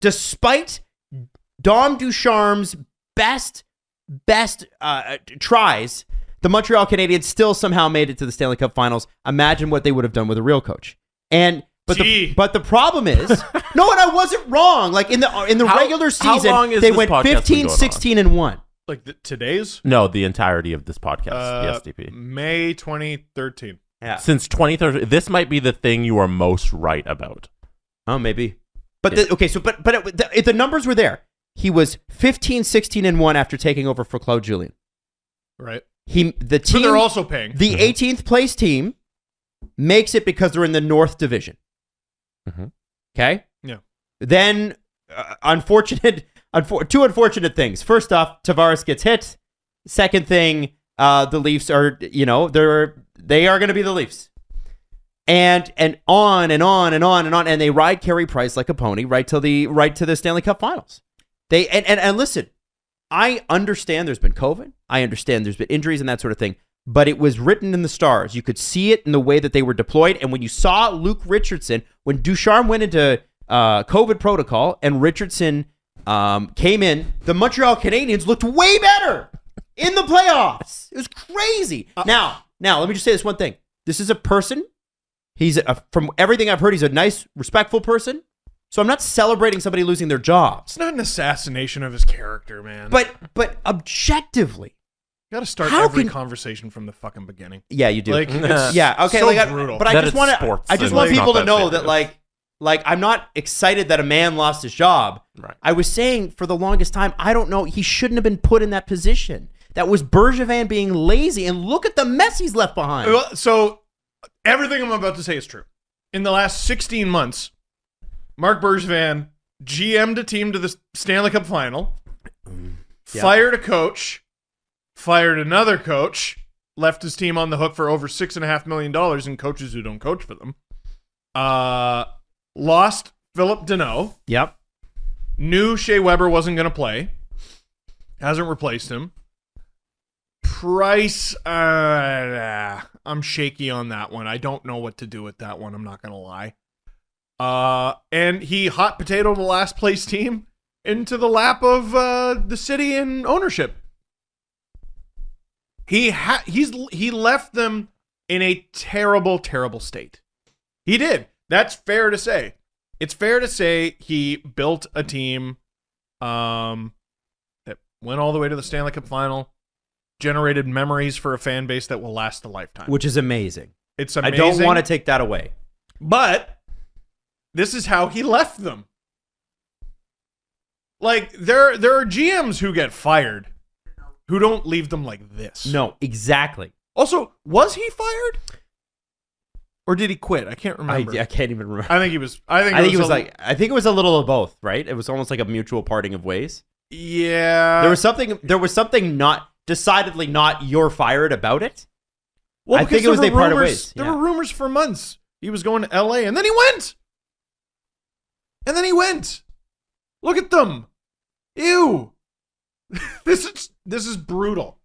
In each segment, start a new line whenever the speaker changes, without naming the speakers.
despite Dom Ducharme's best tries, the Montreal Canadiens still somehow made it to the Stanley Cup Finals. Imagine what they would have done with a real coach. But the problem is, no, and I wasn't wrong. Like in the regular season, they went 15, 16, and 1.
Like today's?
No, the entirety of this podcast, the SDP.
May 2013.
Yeah.
Since 2013, this might be the thing you are most right about.
Oh, maybe. But the numbers were there. He was 15, 16, and 1 after taking over for Claude Julien.
Right.
The team.
But they're also paying.
The 18th place team makes it because they're in the North Division.
Mm-hmm.
Okay?
Yeah.
Then, two unfortunate things. First off, Tavares gets hit. Second thing, the Leafs are, they are going to be the Leafs. And on and on and on and on. And they ride Carey Price like a pony right to the Stanley Cup Finals. And listen, I understand there's been COVID. I understand there's been injuries and that sort of thing. But it was written in the stars. You could see it in the way that they were deployed. And when you saw Luke Richardson, when Ducharme went into COVID protocol and Richardson came in, the Montreal Canadiens looked way better in the playoffs. It was crazy. Now, let me just say this one thing. This is a person. From everything I've heard, he's a nice, respectful person. So I'm not celebrating somebody losing their job.
It's not an assassination of his character, man.
But objectively,
you got to start every conversation from the fucking beginning.
Yeah, you do.
Like,
yeah, okay.
So brutal.
But I just want people to know that like I'm not excited that a man lost his job.
Right.
I was saying for the longest time, I don't know. He shouldn't have been put in that position. That was Bergevin being lazy, and look at the mess he's left behind.
Well, so everything I'm about to say is true. In the last 16 months, Marc Bergevin GM'd a team to the Stanley Cup Final, fired a coach, fired another coach, left his team on the hook for over $6.5 million in coaches who don't coach for them. Lost Philip Deneau.
Yep.
Knew Shea Weber wasn't going to play. Hasn't replaced him. Price, I'm shaky on that one. I don't know what to do with that one. I'm not going to lie. And he hot potatoed the last place team into the lap of the city and ownership. He left them in a terrible, terrible state. He did. That's fair to say. It's fair to say he built a team that went all the way to the Stanley Cup Final, generated memories for a fan base that will last a lifetime.
Which is amazing.
It's amazing.
I don't want to take that away.
But this is how he left them. Like, there are GMs who get fired who don't leave them like this.
No, exactly.
Also, was he fired? Or did he quit? I can't remember.
I can't even remember.
I think he was. I think
it was a little of both, right? It was almost like a mutual parting of ways.
Yeah.
There was something not decidedly not you're fired about it.
Well,
I think it was they parted ways.
There were rumors for months he was going to LA, and then he went. Look at them. Ew. This is brutal.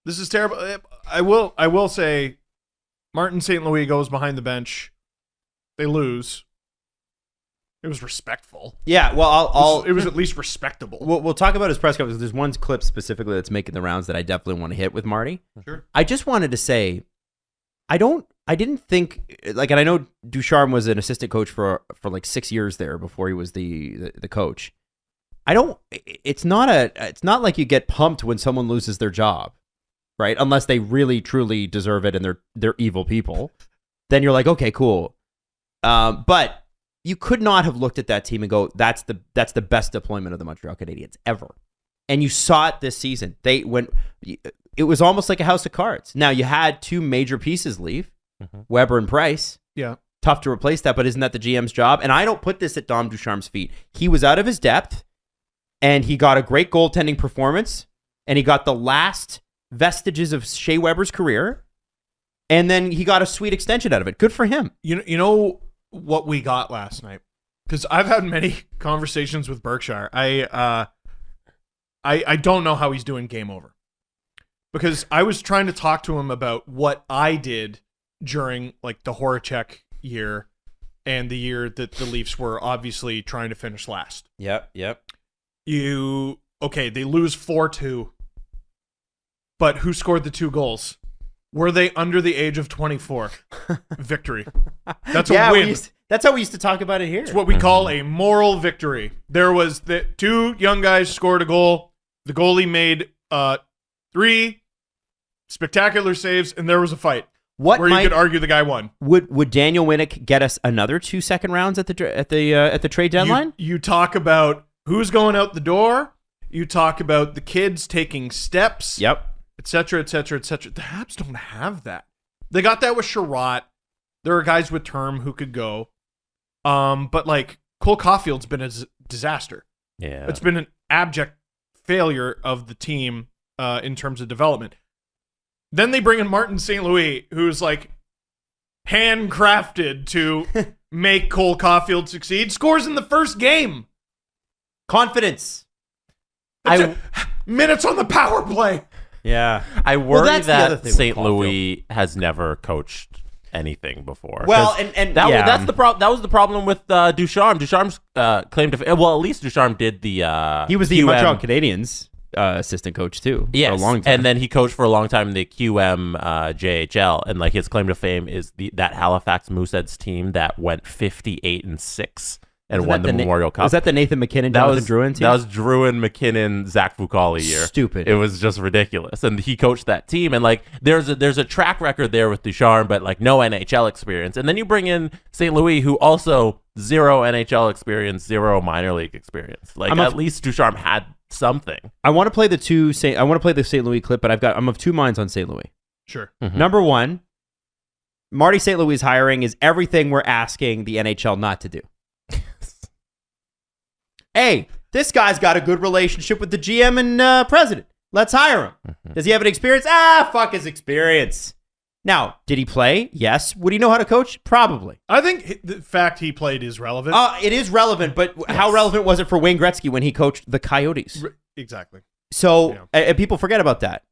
This is terrible. I will say, Martin St. Louis goes behind the bench. They lose. It was respectful.
Yeah, well,
it was at least respectable.
We'll talk about his press conference. There's one clip specifically that's making the rounds that I definitely want to hit with Marty.
Sure.
I just wanted to say, I didn't think, like, and I know Ducharme was an assistant coach for like 6 years there before he was the coach. It's not like you get pumped when someone loses their job, right? Unless they really truly deserve it and they're evil people. Then you're like, okay, cool. But you could not have looked at that team and go, that's the best deployment of the Montreal Canadiens ever. And you saw it this season. It was almost like a house of cards. Now you had two major pieces leave, Weber and Price.
Yeah.
Tough to replace that, but isn't that the GM's job? And I don't put this at Dom Ducharme's feet. He was out of his depth, and he got a great goaltending performance, and he got the last vestiges of Shea Weber's career, and then he got a sweet extension out of it. Good for him.
You know what we got last night? Because I've had many conversations with Berkshire. I don't know how he's doing Game Over. Because I was trying to talk to him about what I did during like the Horacek year and the year that the Leafs were obviously trying to finish last.
Yep.
They lose 4-2. But who scored the 2 goals? Were they under the age of 24? Victory. That's a win.
That's how we used to talk about it here.
It's what we call a moral victory. There was 2 young guys scored a goal. The goalie made 3 spectacular saves, and there was a fight. You could argue the guy won.
Would Daniel Winnick get us another 2 second rounds at the trade deadline?
You talk about who's going out the door. You talk about the kids taking steps.
Yep.
Et cetera, et cetera, et cetera. The Habs don't have that. They got that with Sherratt. There are guys with term who could go. But like Cole Caufield's been a disaster.
Yeah.
It's been an abject failure of the team in terms of development. Then they bring in Martin St. Louis, who's like handcrafted to make Cole Caufield succeed. Scores in the first game.
Confidence.
Minutes on the power play.
Yeah.
I worry
that's the other
that
thing with
St.
Caufield.
Louis has never coached anything before.
Well,
'Cause
and
that's the problem. That was the problem with Ducharme. Ducharme's claim to at least Ducharme did the
he was the
QM.
Montreal Canadiens assistant coach too.
Yes,
for a long time.
and then he coached for a long time in the QM JHL, and like his claim to fame is that Halifax Mooseheads team that went 58-6 and won the Memorial Cup.
Was that the Nathan McKinnon, Jonathan Drouin team?
That was Drouin, McKinnon, Zach Fucali year.
Stupid.
It was just ridiculous, and he coached that team. And like, there's a track record there with Ducharme, but like no NHL experience. And then you bring in St. Louis, who also 0 NHL experience, 0 minor league experience. Like at least Ducharme had something. I
want to play the St. Louis clip, but I'm of 2 minds on St. Louis.
Sure.
Mm-hmm.
Number 1, Marty St. Louis' hiring is everything we're asking the NHL not to do. Hey, this guy's got a good relationship with the GM and president. Let's hire him.
Mm-hmm.
Does he have an experience? Fuck his experience. Now, did he play? Yes. Would he know how to coach? Probably.
I think the fact he played is relevant.
It is relevant, but how relevant was it for Wayne Gretzky when he coached the Coyotes?
Exactly.
So, and people forget about that.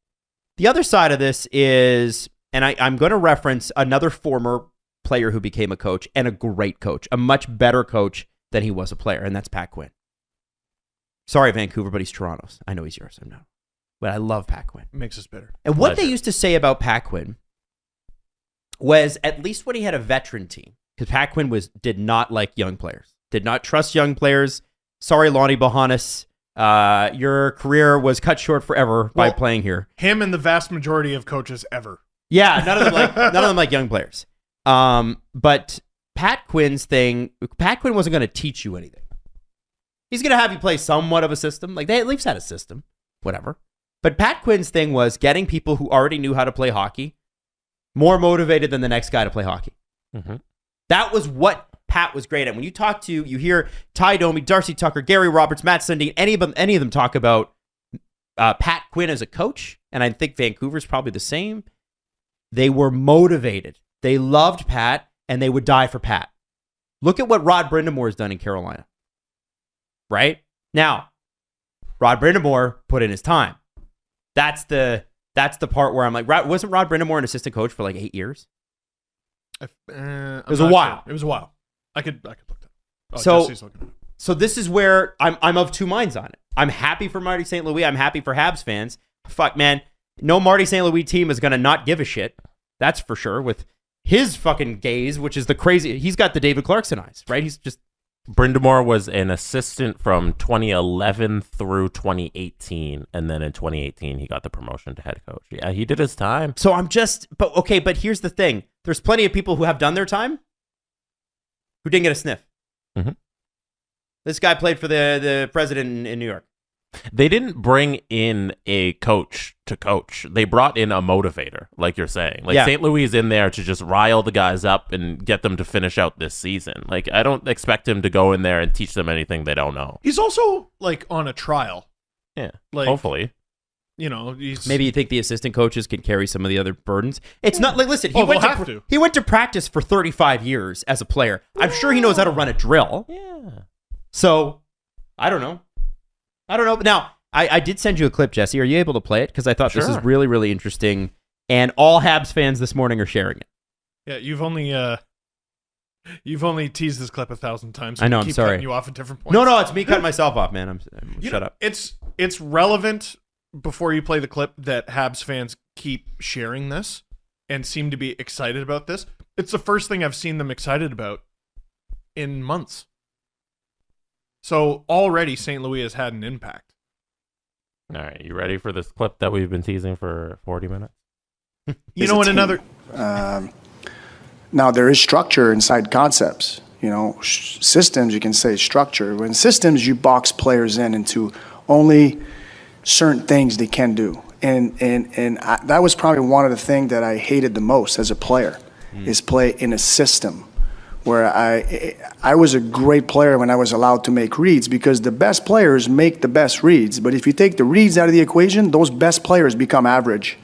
The other side of this is, and I'm going to reference another former player who became a coach and a great coach, a much better coach than he was a player, and that's Pat Quinn. Sorry, Vancouver, but he's Toronto's. I know he's yours. I know. But I love Pat Quinn.
Makes us bitter.
And what they used to say about Pat Quinn was, at least when he had a veteran team, because Pat Quinn did not like young players, did not trust young players. Sorry, Lonnie Bohannes. Your career was cut short forever by playing here.
Him and the vast majority of coaches ever.
Yeah, none of them like young players. But Pat Quinn's thing, Pat Quinn wasn't going to teach you anything. He's going to have you play somewhat of a system. Like, they at least had a system. Whatever. But Pat Quinn's thing was getting people who already knew how to play hockey more motivated than the next guy to play hockey.
Mm-hmm.
That was what Pat was great at. When you hear Ty Domi, Darcy Tucker, Gary Roberts, Matt Sundin, any of them talk about Pat Quinn as a coach, and I think Vancouver's probably the same. They were motivated. They loved Pat, and they would die for Pat. Look at what Rod Brind'Amour has done in Carolina. Right? Now, Rod Brind'Amour put in his time. That's the part where I'm like, wasn't Rod Brind'Amour an assistant coach for like 8 years?
It
was a while.
Sure. It was a while. I could look that.
So this is where I'm of 2 minds on it. I'm happy for Marty St. Louis. I'm happy for Habs fans. Fuck, man. No Marty St. Louis team is going to not give a shit. That's for sure. With his fucking gaze, which is the crazy. He's got the David Clarkson eyes, right? He's just.
Brind'Amour was an assistant from 2011 through 2018, and then in 2018 he got the promotion to head coach. Yeah, he did his time.
So but here's the thing. There's plenty of people who have done their time who didn't get a sniff.
Mm-hmm.
This guy played for the president in New York.
They didn't bring in a coach to coach. They brought in a motivator, like you're saying. Like, St. Louis is in there to just rile the guys up and get them to finish out this season. Like, I don't expect him to go in there and teach them anything they don't know.
He's also, like, on a trial.
Yeah,
like,
hopefully.
You know,
maybe you think the assistant coaches can carry some of the other burdens. It's not like, listen, he went to practice for 35 years as a player. I'm sure he knows how to run a drill.
Yeah.
So, I don't know. But now, I did send you a clip, Jesse. Are you able to play it? Because I thought this is really, really interesting. And all Habs fans this morning are sharing it.
Yeah, you've only You've only teased this clip 1,000 times.
I know,
we
I'm
keep
sorry.
cutting you off at different points.
No, it's me cutting myself off, man. Shut up.
It's relevant before you play the clip that Habs fans keep sharing this and seem to be excited about this. It's the first thing I've seen them excited about in months. So already St. Louis has had an impact.
All right, you ready for this clip that we've been teasing for 40 minutes?
You know, in another...
Now, there is structure inside concepts. Systems, you can say structure. When systems, you box players into only certain things they can do. And that was probably one of the things that I hated the most as a player, is play in a system where I was a great player when I was allowed to make reads, because the best players make the best reads. But if you take the reads out of the equation, those best players become average.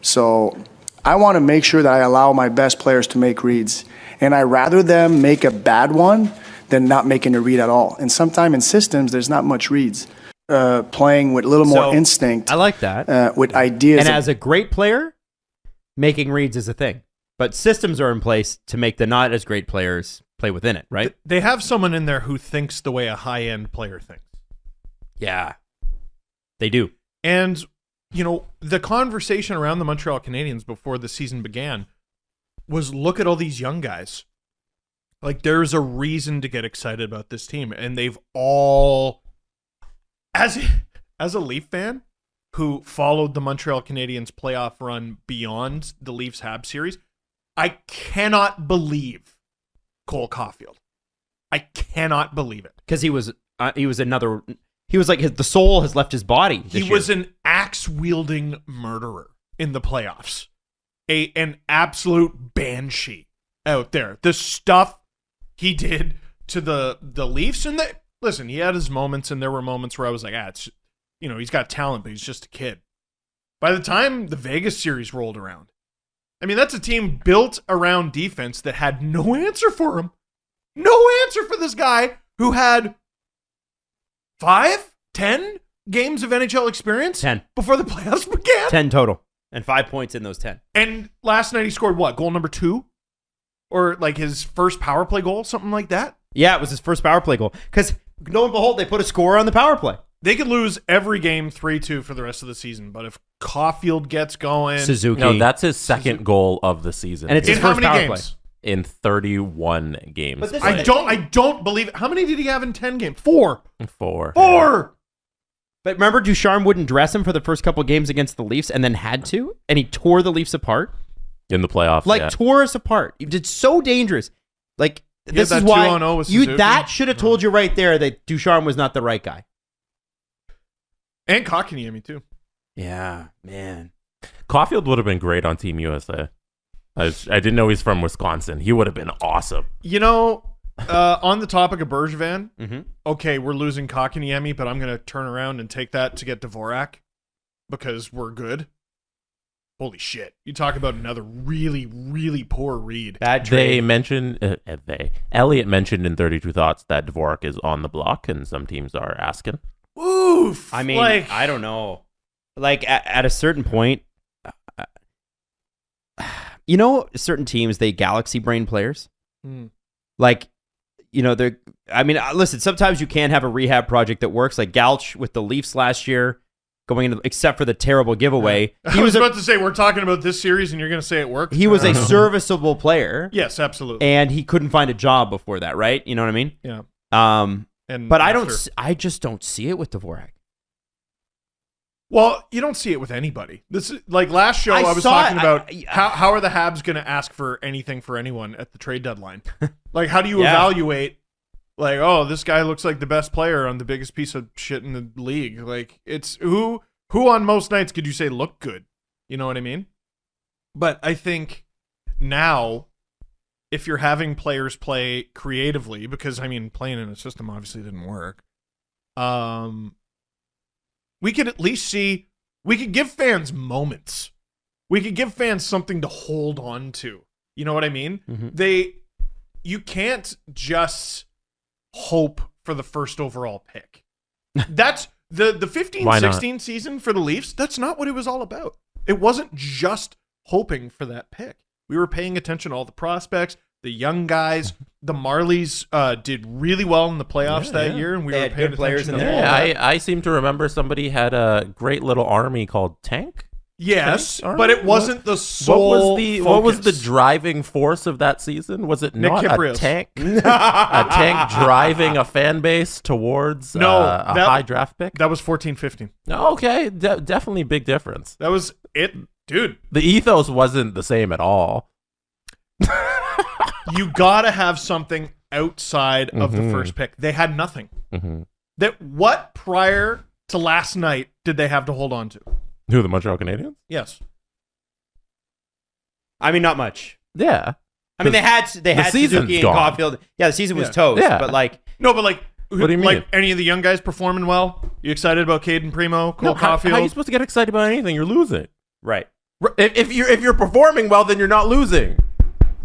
So I want to make sure that I allow my best players to make reads. And I rather them make a bad one than not making a read at all. And sometimes in systems, there's not much reads. Playing with a little more instinct.
I like that.
With ideas.
And as a great player, making reads is a thing. But systems are in place to make the not as great players play within it, right?
They have someone in there who thinks the way a high-end player thinks.
Yeah. They do.
And, the conversation around the Montreal Canadiens before the season began was, look at all these young guys. Like, there's a reason to get excited about this team. And they've all... As a Leaf fan who followed the Montreal Canadiens playoff run beyond the Leafs-Habs series, I cannot believe Cole Caufield. I cannot believe it.
Because he was like the soul has left his body.
He was an axe-wielding murderer in the playoffs. An absolute banshee out there. The stuff he did to the Leafs, and listen, he had his moments, and there were moments where I was like, he's got talent, but he's just a kid. By the time the Vegas series rolled around, I mean, that's a team built around defense that had no answer for him. No answer for this guy who had 5, 10 games of NHL experience?
10.
Before the playoffs began?
10 total. And 5 points in those 10.
And last night he scored what? Goal number 2? Or like his first power play goal? Something like that?
Yeah, it was his first power play goal. Because, lo and behold, they put a score on the power play.
They could lose every game 3-2 for the rest of the season, but if Caufield gets going...
Suzuki.
No, that's his second goal of the season.
And it's his
in how
first
many
power
games?
play.
In 31 games.
But this
played.
I don't believe it. How many did he have in 10 games? 4.
4.
4!
But remember, Ducharme wouldn't dress him for the first couple games against the Leafs and then had to? And he tore the Leafs apart?
In the playoffs,
tore us apart. It's so dangerous. Like, this
that
is why
2-0 with Suzuki.
that should have told you right there that Ducharme was not the right guy.
And Kotkaniemi, too.
Yeah, man.
Caufield would have been great on Team USA. I didn't know he's from Wisconsin. He would have been awesome.
On the topic of Bergevin,
Mm-hmm.
okay, we're losing Kotkaniemi, but I'm going to turn around and take that to get Dvorak because we're good. Holy shit. You talk about another really, really poor read.
Bad trade.
They mentioned, Elliot mentioned in 32 Thoughts that Dvorak is on the block, and some teams are asking.
Oof.
I mean, I don't know. Like, at a certain point, certain teams, they galaxy brain players. Like, listen, sometimes you can have a rehab project that works, like Galch with the Leafs last year, going into, except for the terrible giveaway.
I was about to say, we're talking about this series and you're going to say it worked?
He was a serviceable player.
Yes, absolutely.
And he couldn't find a job before that, right? You know what I mean?
Yeah.
But I just don't see it with Dvorak.
Well, you don't see it with anybody. This is like last show I was talking about how are the Habs going to ask for anything for anyone at the trade deadline? Like, how do you evaluate, like, oh, this guy looks like the best player on the biggest piece of shit in the league? Like, it's who on most nights could you say look good? You know what I mean? But I think now, if you're having players play creatively, because, I mean, playing in a system obviously didn't work, we could at least we could give fans moments. We could give fans something to hold on to. You know what I mean?
Mm-hmm.
You can't just hope for the first overall pick. That's the 15-16 season for the Leafs. That's not what it was all about. It wasn't just hoping for that pick. We were paying attention to all the prospects. the young guys. The Marlies did really well in the playoffs that year, and we
They
were
had
paying
good players
attention
in
to
there.
all
Yeah,
that.
I seem to remember somebody had a great little army called Tank.
Yes,
Tank
but it
Army?
wasn't the sole
What was the
focus.
driving force of that season? Was it
Nick
not a
Kypreos.
tank? A tank driving a fan base towards
No,
a
that-
high draft pick?
That was 14-15.
Okay, definitely big difference.
That was it, dude.
The ethos wasn't the same at all.
You gotta have something outside of the first pick. They had nothing. That what prior to last night did they have to hold on to?
Who, the Montreal Canadiens?
Yes.
I mean, not much.
Yeah.
I mean, they had
season's
Suzuki and
gone.
Caufield. Yeah, the season was
Yeah.
toast.
Yeah.
But like,
No, but like,
What do you mean?
like any of the young guys performing well? You excited about Caden Primo, Cole
No, how are you
Caufield?
supposed to get excited about anything? You're losing.
right.
If you're performing well, then you're not losing.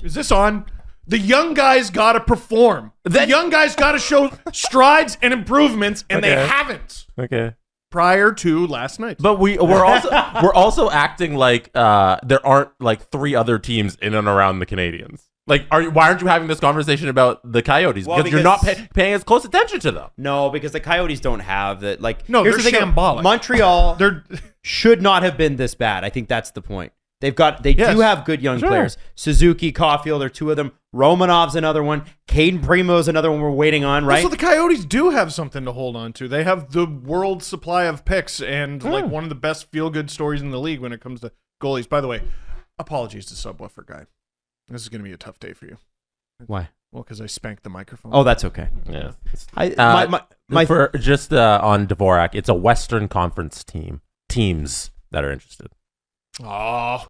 Is this on? The young guys gotta perform. The
Then-
young guys gotta show strides and improvements, and they
Okay.
haven't
Okay.
prior to last night.
But we're also acting like there aren't like 3 other teams in and around the Canadiens. Like, why aren't you having this conversation about the Coyotes?
Well,
Because you're not
because-
paying as close attention to them.
No, because the Coyotes don't have that. Like,
No,
here's
they're
the thing,
shambolic.
Montreal
They're
should not have been this bad. I think that's the point. They
Yes.
do have good young
Sure.
players. Suzuki, Caufield are 2 of them. Romanov's another one. Caden Primo's another one we're waiting on, right?
So the Coyotes do have something to hold on to. They have the world supply of picks and like one of the best feel-good stories in the league when it comes to goalies. By the way, apologies to Subwoofer guy. This is going to be a tough day for you.
Why?
Well, because I spanked the microphone.
Oh, that's okay.
Yeah.
My
For just on Dvorak, it's a Western Conference teams that are interested.
Oh,